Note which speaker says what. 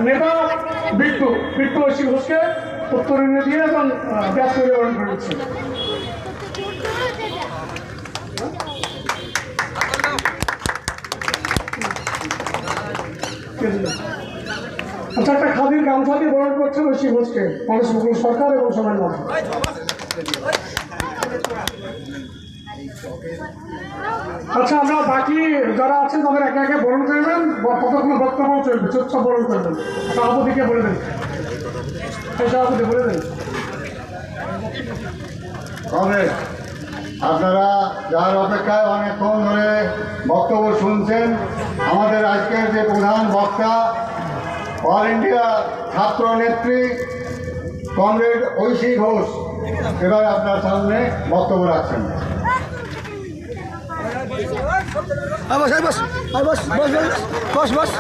Speaker 1: নেতা বিট্টু ঐশী ঘোষকে উত্তরণীয় দিয়ে এবং ব্যাস করে গ্রহণ করে দিচ্ছে। আচ্ছা, একটা খাদির গামছা দিয়ে বরণ করছেন ঐশী ঘোষকে মানুষ সরকার এবং সবার মধ্যে। আচ্ছা, আমরা বাকি যারা আছেন তাদের একে একে বরণ করবেন, ততক্ষণ বক্তব্য চলবে, চুপচাপ বরণ করবেন। সভাপতিকে বলে দেন, সভাপতি বলে দেন।
Speaker 2: তবে আপনারা যার অপেক্ষায় অনেকক্ষণ ধরে বক্তব্য শুনছেন, আমাদের আজকের যে প্রধান বক্তা অল ইন্ডিয়া ছাত্র নেত্রী কমরেড ঐশী ঘোষ এবার আপনার সামনে বক্তব্য রাখছেন।
Speaker 3: বস বস বস বস বস বস